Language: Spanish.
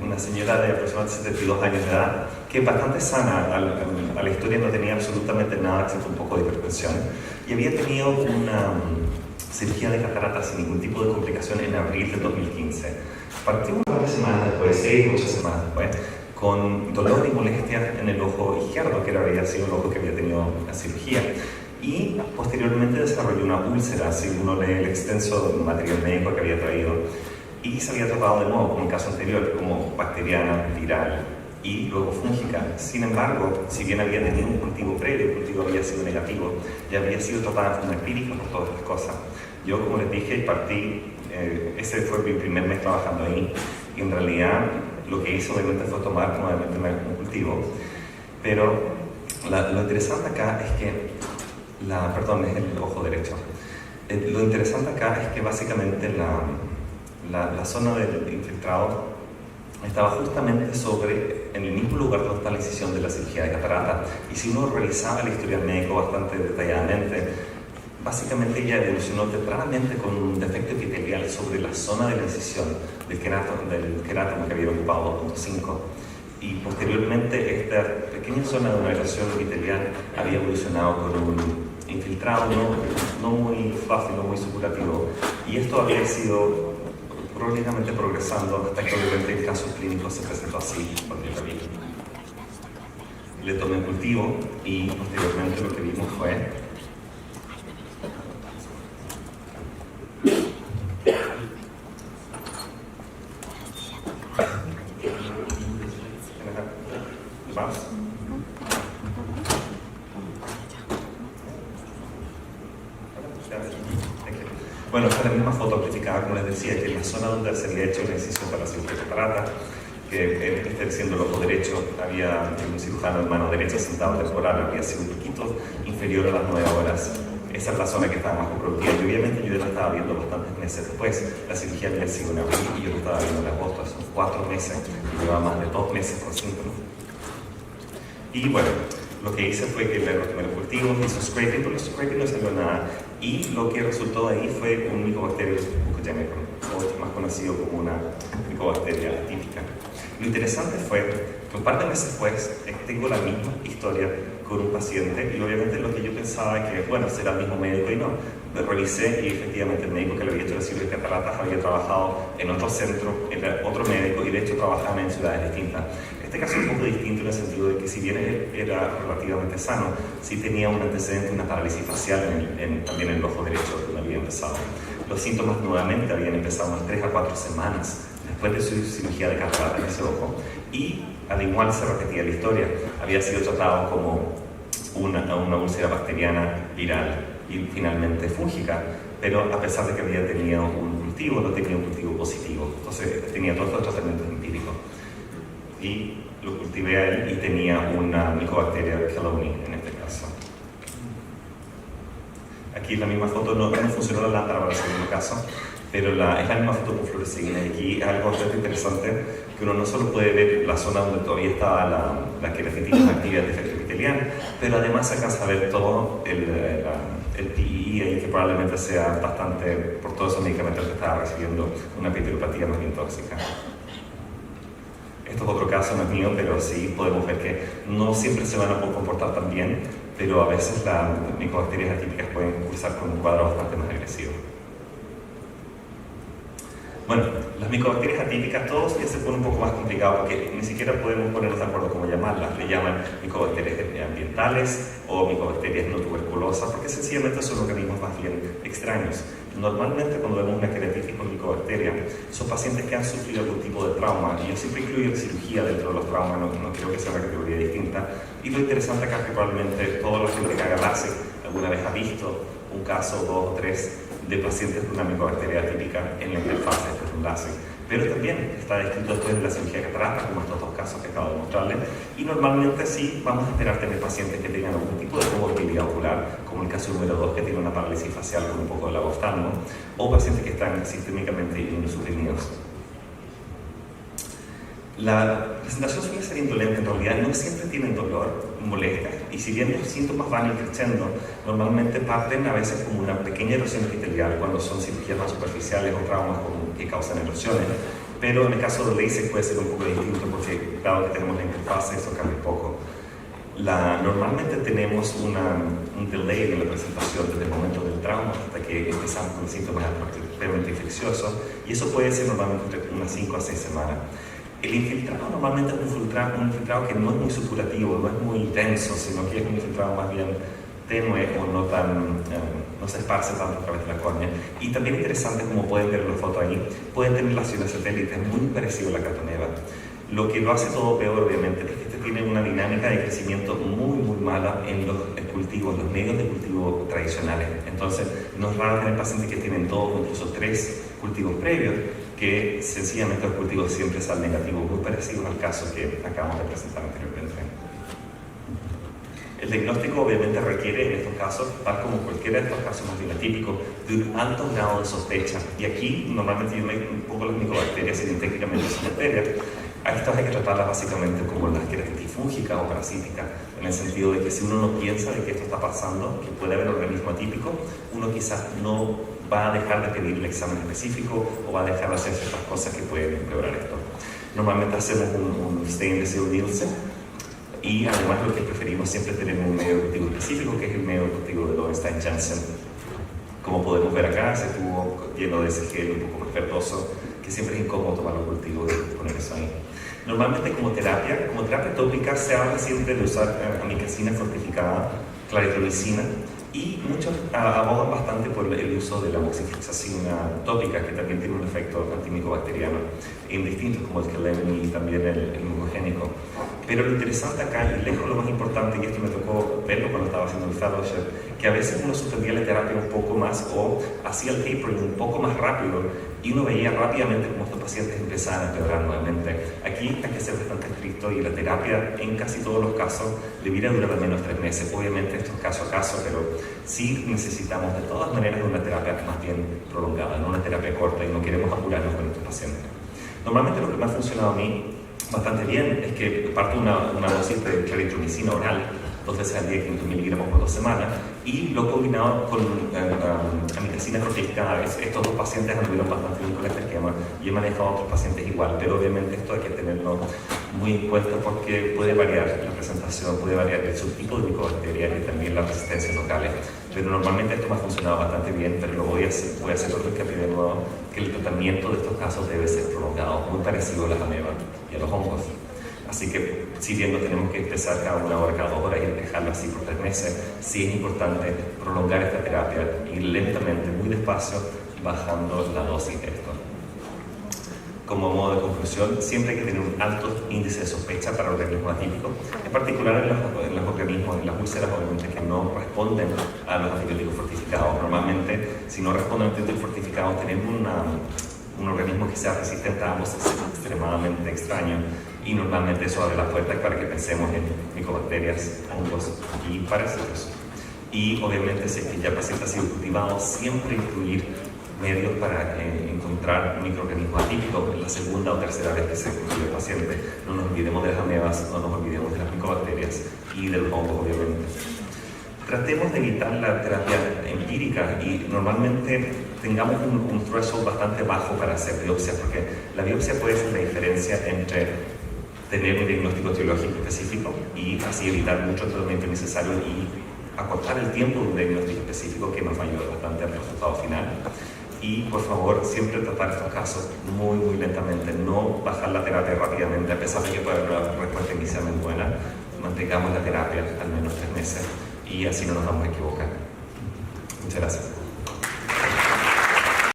una señora de aproximadamente 72 años de edad, que es bastante sana, a la historia no tenía absolutamente nada, excepto un poco de hipertensión, y había tenido una cirugía de catarata sin ningún tipo de complicación en abril de 2015. Partió un par de semanas después, 6 8 semanas después, con dolor y molestias en el ojo izquierdo, que había sido el ojo que había tenido la cirugía, y posteriormente desarrolló una úlcera, si uno lee el extenso material médico que había traído, y se había tratado de nuevo, como el caso anterior, como bacteriana, viral y luego fúngica. Sin embargo, si bien había tenido un cultivo previo, el cultivo había sido negativo, ya había sido tratada de forma empírica por todas estas cosas. Yo, como les dije, partí, ese fue mi primer mes trabajando ahí, y en realidad lo que hice obviamente fue tomar nuevamente un cultivo, pero lo interesante acá es que, perdón, es el ojo derecho. Lo interesante acá es que básicamente la zona del infiltrado estaba justamente en el mismo lugar donde está la incisión de la cirugía de catarata, y si uno revisaba el historial médico bastante detalladamente, básicamente ella evolucionó tempranamente con un defecto epitelial sobre la zona de la incisión del querátomo que había ocupado 2.5, y posteriormente esta pequeña zona de una erosión epitelial había evolucionado con un infiltrado no muy fácil, no muy supurativo, y esto había sido progresivamente progresando hasta que obviamente el caso clínico se presentó así por mi familia. Le tomé cultivo y posteriormente lo que vimos fue bueno, esta es la misma foto amplificada, como les decía, que en la zona donde se había hecho la incisión para la cirugía de catarata, que siendo el ojo derecho, había un cirujano en mano derecha sentado temporal, había sido un poquito inferior a las 9 horas. Esa es la zona que estaba más comprometida, y obviamente yo ya la estaba viendo bastantes meses después. La cirugía había sido en abril y yo lo estaba viendo en agosto, son 4 meses, y llevaba más de 2 meses con síntomas. Y bueno, lo que hice fue que le retomé el cultivo, hizo scraping, pero el scraping no salió nada, y lo que resultó de ahí fue un Mycobacterium buccogemicum, o más conocido como una micobacteria atípica. Lo interesante fue que un par de meses después tengo la misma historia con un paciente, y obviamente lo que yo pensaba que, bueno, será el mismo médico, y no. Lo revisé y efectivamente el médico que le había hecho la cirugía de cataratas había trabajado en otro centro, era otro médico, y de hecho trabajaban en ciudades distintas. Este caso es un poco distinto en el sentido de que, si bien él era relativamente sano, sí tenía un antecedente, una parálisis facial también en el ojo derecho donde había empezado. Los síntomas nuevamente habían empezado unas 3 a 4 semanas después de su cirugía de catarata en ese ojo, y al igual se repetía la historia. Había sido tratado como una úlcera bacteriana viral y finalmente fúngica, pero a pesar de que había tenido un cultivo, no tenía un cultivo positivo. Entonces tenía todos los tratamientos empíricos. Y lo cultivé a él y tenía una Mycobacteria cheloni en este caso. Aquí en la misma foto no funcionó la lámpara para el segundo caso, pero es la misma foto con fluoresceína. Y aquí es algo bastante interesante, que uno no solo puede ver la zona donde todavía estaba la queratitis activa del defecto epitelial, pero además se alcanza a ver todo el PEE ahí, que probablemente sea bastante, por todos esos medicamentos que estaba recibiendo, una pituropatía más bien tóxica. Esto es otro caso, no es mío, pero sí podemos ver que no siempre se van a comportar tan bien, pero a veces las micobacterias atípicas pueden cursar con un cuadro bastante más agresivo. Bueno, las micobacterias atípicas, todos ya se pone un poco más complicado porque ni siquiera podemos ponernos de acuerdo cómo llamarlas. Le llaman micobacterias ambientales o micobacterias no tuberculosas, porque sencillamente son organismos más bien extraños. Normalmente, cuando vemos una queratitis por micobacteria, son pacientes que han sufrido algún tipo de trauma, y yo siempre incluyo la cirugía dentro de los traumas, no creo que sea una categoría distinta. Y lo interesante acá es que probablemente toda la gente que haga LASIK alguna vez ha visto un caso, 2 o 3, de pacientes con una micobacteria atípica en la interfaz después de un láser. Pero también está descrito después de la cirugía de catarata, como estos 2 casos que acabo de mostrarles, y normalmente sí vamos a esperar tener pacientes que tengan algún tipo de comorbilidad ocular, como el caso número 2, que tiene una parálisis facial con un poco de lagoftalmo, o pacientes que están sistémicamente inmunosuprimidos. La presentación suele ser indolente, en realidad no siempre tienen dolor, molestias, y si bien los síntomas van creciendo, normalmente parten a veces como una pequeña erosión epitelial cuando son cirugías más superficiales o traumas que causan erosiones, pero en el caso del LASIK puede ser un poco distinto porque dado que tenemos la interfase, eso cambia un poco. Normalmente tenemos un delay en la presentación desde el momento del trauma hasta que empezamos con síntomas previamente infecciosos, y eso puede ser normalmente entre unas 5 a 6 semanas. El infiltrado normalmente es un infiltrado que no es muy supurativo, no es muy denso, sino que es un infiltrado más bien tenue o no se esparce tanto a través de la córnea. Y también interesante, como pueden ver en la foto ahí, pueden tener lesiones satélites muy parecido a la catoneva. Lo que lo hace todo peor, obviamente, es que este tiene una dinámica de crecimiento muy mala en los cultivos, los medios de cultivo tradicionales. Entonces, no es raro tener pacientes que tienen 2 o incluso 3 cultivos previos, que sencillamente los cultivos siempre salen negativos, muy parecidos al caso que acabamos de presentar anteriormente. El diagnóstico obviamente requiere en estos casos, tal como cualquiera de estos casos más bien atípicos, de un alto grado de sospecha. Y aquí normalmente yo me un poco las micobacterias y técnicamente son bacterias. A estas hay que tratarlas básicamente como las queratitis fúngicas o parasíticas, en el sentido de que si uno no piensa de que esto está pasando, que puede haber organismo atípico, uno quizás no va a dejar de pedir el examen específico o va a dejar de hacer ciertas cosas que pueden empeorar esto. Normalmente hacemos un stain de Seale-Nielsen, y además lo que preferimos siempre es tener un medio de cultivo específico, que es el medio de cultivo de Lowenstein-Janssen. Como podemos ver acá, ese tubo lleno de ese gel un poco más verdoso, que siempre es incómodo tomar los cultivos y poner eso ahí. Normalmente como terapia tópica se habla siempre de usar amikacina fortificada, claritolizina, y muchos abogan bastante por el uso de la moxifloxacina tópica, que también tiene un efecto antimicobacteriano, en distintos como el quelén y también el mucogénico. Pero lo interesante acá, y lejos lo más importante, y esto me tocó verlo cuando estaba haciendo el fellowship, que a veces uno suspendía la terapia un poco más o hacía el tapering un poco más rápido, y uno veía rápidamente cómo estos pacientes empezaban a empeorar nuevamente. Aquí hay que ser bastante estricto, y la terapia en casi todos los casos debería durar al menos 3 meses. Obviamente esto es caso a caso, pero sí necesitamos de todas maneras una terapia más bien prolongada, no una terapia corta, y no queremos apurarnos con estos pacientes. Normalmente lo que me ha funcionado a mí bastante bien es que parto una dosis de claritromicina oral 2 veces al día, 500 miligramos por 2 semanas, y lo he combinado con amikacina fortificada. Estos 2 pacientes anduvieron bastante bien con este esquema, y he manejado a otros pacientes igual, pero obviamente esto hay que tenerlo muy en cuenta porque puede variar la presentación, puede variar el subtipo de micobacterias y también las resistencias locales. Pero normalmente esto me ha funcionado bastante bien, pero voy a hacer otro hincapié de nuevo, que el tratamiento de estos casos debe ser prolongado, muy parecido a las amebas y a los hongos. Así que, si bien no tenemos que empezar cada 1 hora, cada 2 horas y dejarlo así por 3 meses, sí es importante prolongar esta terapia y lentamente, muy despacio, bajando la dosis de esto. Como modo de conclusión, siempre hay que tener un alto índice de sospecha para organismos atípicos, en particular en los organismos, en las úlceras, obviamente, que no responden a los antibióticos fortificados. Normalmente, si no responden a los antibióticos fortificados, tenemos un organismo que sea resistente a ambos, es extremadamente extraño, y normalmente eso abre la puerta para que pensemos en micobacterias, hongos y parásitos. Y obviamente, si es que ya el paciente ha sido cultivado, siempre incluir medios para encontrar microorganismos atípicos en la segunda o tercera vez que se cultiva el paciente. No nos olvidemos de las amebas, no nos olvidemos de las micobacterias y de los hongos, obviamente. Tratemos de evitar la terapia empírica, y normalmente tengamos un threshold bastante bajo para hacer biopsias, porque la biopsia puede ser la diferencia entre tener un diagnóstico etiológico específico y así evitar mucho tratamiento innecesario y acortar el tiempo de un diagnóstico específico, que nos va a ayudar bastante al resultado final. Y por favor, siempre tratar estos casos muy lentamente, no bajar la terapia rápidamente, a pesar de que pueda haber una respuesta inicialmente buena. Mantengamos la terapia al menos 3 meses, y así no nos vamos a equivocar. Muchas gracias.